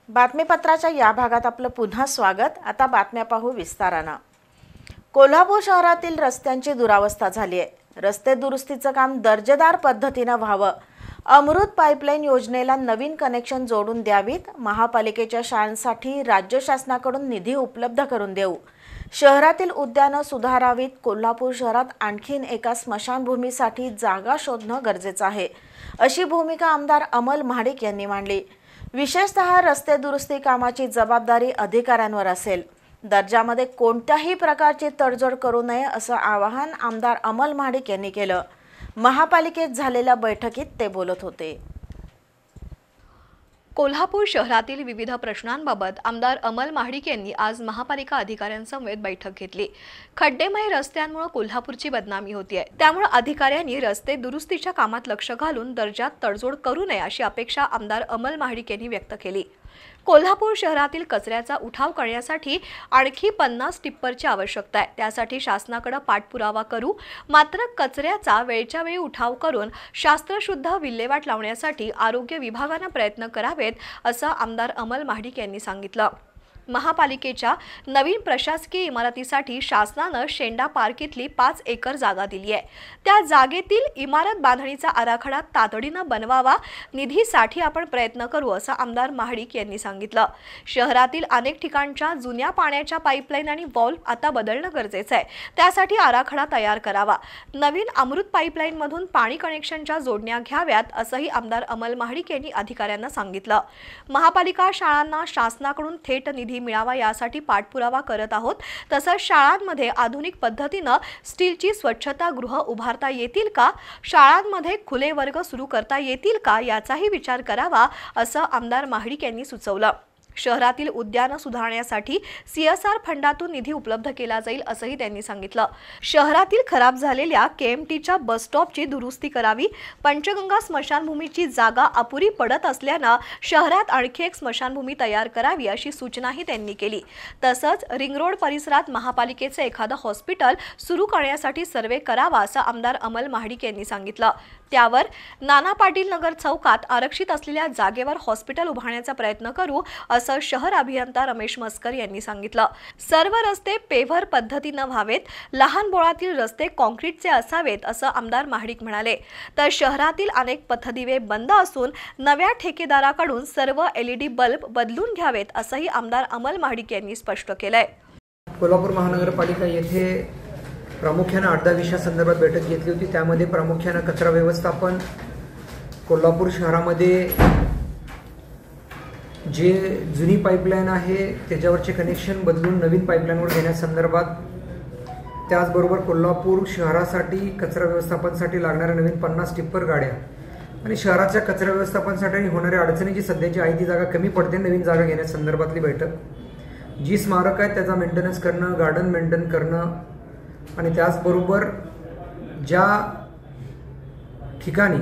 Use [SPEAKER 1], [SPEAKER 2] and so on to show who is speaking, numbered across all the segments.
[SPEAKER 1] बातमीपत्राच्या या भागात आपलं पुन्हा स्वागत। आता बातम्या पाहू विस्तारानं। कोल्हापूर शहरातील रस्त्यांची दुरावस्था झाली आहे। रस्ते दुरुस्तीचं काम दर्जेदार पद्धतीनं व्हावं, अमृत पाईपलाईन योजनेला नवीन कनेक्शन जोडून द्यावीत, महापालिकेच्या शाळांसाठी राज्य शासनाकडून निधी उपलब्ध करून देऊ, शहरातील उद्यानं सुधारावीत, कोल्हापूर शहरात आणखीन एका स्मशानभूमीसाठी जागा शोधणं गरजेचं आहे, अशी भूमिका आमदार अमल महाडिक यांनी मांडली। विशेषतः रस्ते दुरुस्ती कामाची जबाबदारी अधिकाऱ्यांवर असेल, दर्जामध्ये कोणत्याही प्रकारची तडजोड करू नये असं आवाहन आमदार अमल महाडिक यांनी केलं। महापालिकेत झालेल्या बैठकीत ते बोलत होते।
[SPEAKER 2] कोल्हापूर शहरातील विविध प्रश्नांबाबत आमदार अमल महाडिक यांनी आज महापालिका अधिकाऱ्यांसमवेत बैठक घेतली। खड्डेमय रस्त्यांमुळे कोल्हापूरची बदनामी होती आहे, त्यामुळे अधिकाऱ्यांनी रस्ते दुरुस्तीच्या कामात लक्ष घालून दर्जात तडजोड करू नये अशी अपेक्षा आमदार अमल महाडिक यांनी व्यक्त केली। कोल्हापूर शहरातील कचऱ्याचा उठाव करण्यासाठी आणखी 50 टिप्परची आवश्यकता आहे, त्यासाठी शासनाकडे पाठपुरावा करू, मात्र कचऱ्याचा वेळच्या वेळी उठाव करून शास्त्रशुद्ध विल्हेवाट लावण्यासाठी आरोग्य विभागाने प्रयत्न करावेत असं आमदार अमल महाडिक यांनी सांगितलं। महापालिकेच्या नवीन प्रशासकीय इमारतीसाठी शासनाने शेंडा पार्क इथली 5 एकर जागा दिली आहे, त्या जागेतील इमारत बांधणीचा आराखडा तातडीने बनवावा, निधीसाठी आपण प्रयत्न करू असं आमदार महाडिक यांनी सांगितलं। शहरातील अनेक ठिकाणच्या जुन्या पाण्याच्या पाईपलाईन आणि व्हॉल्व आता बदलणं गरजेचं आहे, त्यासाठी आराखडा तयार करावा, नवीन अमृत पाईपलाईन मधून पाणी कनेक्शनच्या जोडण्या घ्याव्यात असंही आमदार अमल महाडिक यांनी अधिकाऱ्यांना सांगितलं। महापालिका शाळांना शासनाकडून थेट निधी मिळावा यासाठी पाठपुरावा करत आहोत, तसंच शाळांमध्ये आधुनिक पद्धतीने स्टीलची स्वच्छता गृह उभारता येतील का, शाळांमध्ये खुले वर्ग सुरू करता येतील का याचाही विचार करावा असं आमदार महाडिक यांनी सुचवलं। शहरातील उद्यानं सुधारण्यासाठी CSR फंडातून निधी उपलब्ध केला जाईल असंही त्यांनी सांगितलं। शहरातील खराब झालेल्या KMTच्या बस स्टॉपची दुरुस्ती करावी, पंचगंगा स्मशानभूमीची जागा अपुरी पडत असल्यानं शहरात आणखी एक स्मशानभूमी तयार करावी अशी सूचनाही त्यांनी केली। तसंच रिंग रोड परिसरात महापालिकेचे एखादं हॉस्पिटल सुरू करण्यासाठी सर्वे करावा असं आमदार अमल महाडिक यांनी सांगितलं। त्यावर नाना पाटील नगर चौकात आरक्षित असलेल्या जागेवर हॉस्पिटल उभारण्याचा प्रयत्न करू असं शहर अभियंता रमेश मस्कर यांनी सांगितलं। सर्व रस्ते पेव्हर पद्धतीने व्हावेत, लहान बोळातील रस्ते काँक्रीटचे असावेत असं आमदार महाडिक म्हणाले। तर शहरातील अनेक पथदिवे बंद असून नव्या ठेकेदाराकडून सर्व LED बल्ब बदलून घ्यावेत असंही आमदार अमल महाडिक यांनी स्पष्ट केलंय।
[SPEAKER 3] कोल्हापूर महानगरपालिका येथे प्रामुख्याने 8-10 विषयासंदर्भात बैठक घेतली होती। त्यामध्ये प्रामुख्याने कचरा व्यवस्थापन, कोल्हापूर शहरामध्ये जे जुनी पाईपलाईन आहे त्याच्यावरचे कनेक्शन बदलून नवीन पाईपलाईनवर घेण्यासंदर्भात, त्याचबरोबर कोल्हापूर शहरासाठी कचरा व्यवस्थापनासाठी लागणाऱ्या नवीन 50 टिप्पर गाड्या आणि शहराच्या कचरा व्यवस्थापनासाठी होणाऱ्या अडचणी जी सध्याची आहे ती जागा कमी पडते, नवीन जागा घेण्यासंदर्भातली बैठक। जी स्मारक आहे त्याचा मेंटेनन्स करणं, गार्डन मेंटेन करणं आणि त्याचबरोबर ज्या ठिकाणी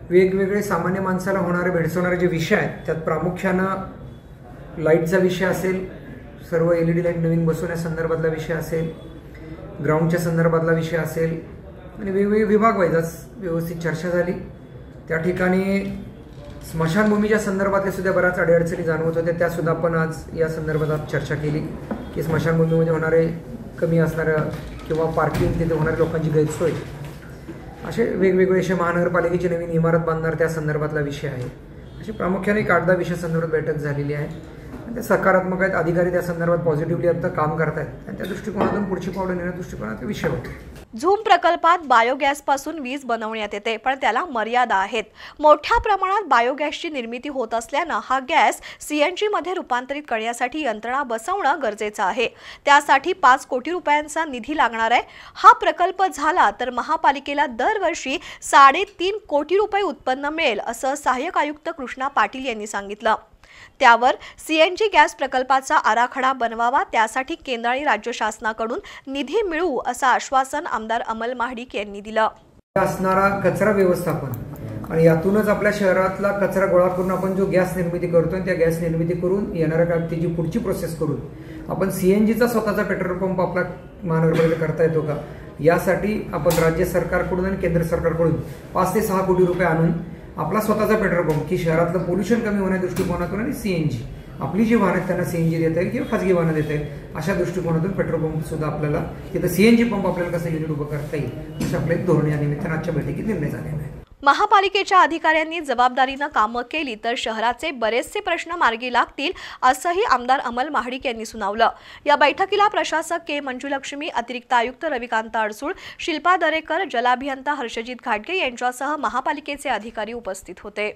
[SPEAKER 3] वेगवेगळे सामान्य माणसाला होणारे भेडसावणारे जे विषय आहेत त्यात प्रामुख्यानं लाईटचा विषय असेल, सर्व LED लाईट नवीन बसवण्यासंदर्भातला विषय असेल, ग्राउंडच्या संदर्भातला विषय असेल आणि वेगवेगळे विभाग वाईजच व्यवस्थित चर्चा झाली। त्या ठिकाणी स्मशानभूमीच्या संदर्भातले सुद्धा बऱ्याच अडचणी जाणवत होत्या, त्यासुद्धा आपण आज या संदर्भात चर्चा केली की स्मशानभूमीमध्ये होणारे कमी असणारं किंवा पार्किंग तिथे होणाऱ्या लोकांची गैरसोय, असे वेगवेगळे असे महानगरपालिकेची नवीन इमारत बांधणार त्या संदर्भातला विषय आहे। असे प्रामुख्याने 8-10 विषयासंदर्भात बैठक झालेली आहे आणि ते सकारात्मक आहेत, अधिकारी त्या संदर्भात पॉझिटिव्हली आता काम करत आहेत आणि त्या दृष्टिकोनातून पुढची पावलं नेण्याच्या दृष्टिकोनात विषय होते।
[SPEAKER 2] झूम प्रकल्पात बायोगॅस पासून वीज बनवण्यात येते, पण त्याला मर्यादा आहेत। मोठ्या प्रमाणात बायोगॅसची निर्मिती होत असल्यानं हा गॅस CNG मध्ये रूपांतरित करण्यासाठी यंत्रणा बसवणं गरजेचं आहे, त्यासाठी 5 कोटी रुपयांचा निधी लागणार आहे। हा प्रकल्प झाला तर महापालिकेला दरवर्षी 3.5 कोटी रुपये उत्पन्न मिळेल असं सहाय्यक आयुक्त कृष्णा पाटील यांनी सांगितलं। त्यावर CNG गॅस प्रकल्पाचा आराखडा बनवावा, त्यासाठी केंद्र आणि राज्य शासनाकडून निधी मिळू असं आश्वासन आमदार अमल महाडिक यांनी दिलं।
[SPEAKER 3] असणारा कचरा व्यवस्थापन आणि यातूनच आपल्या शहरातला कचरा गोळा करून आपण जो गॅस निर्मिती करतोय त्या गॅस निर्मिती करून येणाऱ्या काळात त्याची पुढची प्रोसेस करून आपण CNGचा स्वतःचा पेट्रोल पंप आपला महानगरपालिका करता येतो का, यासाठी आपण राज्य सरकारकडून आणि केंद्र सरकारकडून 5 ते 6 कोटी रुपये आणून आपला स्वतःचा पेट्रोल पंप की शहरातलं पोल्युशन कमी होण्या दृष्टिकोनातून आणि सीएनजी आपली जी वाहनं आहेत त्यांना सीएनजी देता येईल किंवा खाजगी वाहनं देता येईल अशा दृष्टिकोनातून पेट्रोल पंप सुद्धा आपल्याला तिथं सीएनजी पंप आपल्याला कसं युनिट उभं करता येईल असं आपलं एक धोरण या निमित्तानं आजच्या बैठकीत निर्णय झालेला आहे.
[SPEAKER 2] महापालिकेच्या अधिकाऱ्यांनी जबाबदारीनं कामं केली तर शहराचे बरेचसे प्रश्न मार्गी लागतील असंही आमदार अमल महाडिक यांनी सुनावलं. या बैठकीला प्रशासक के मंजुलक्ष्मी, अतिरिक्त आयुक्त रविकांत अडसूळ, शिल्पा दरेकर, जलाभियंता हर्षजित घाटगे यांच्यासह महापालिकेचे अधिकारी उपस्थित होते.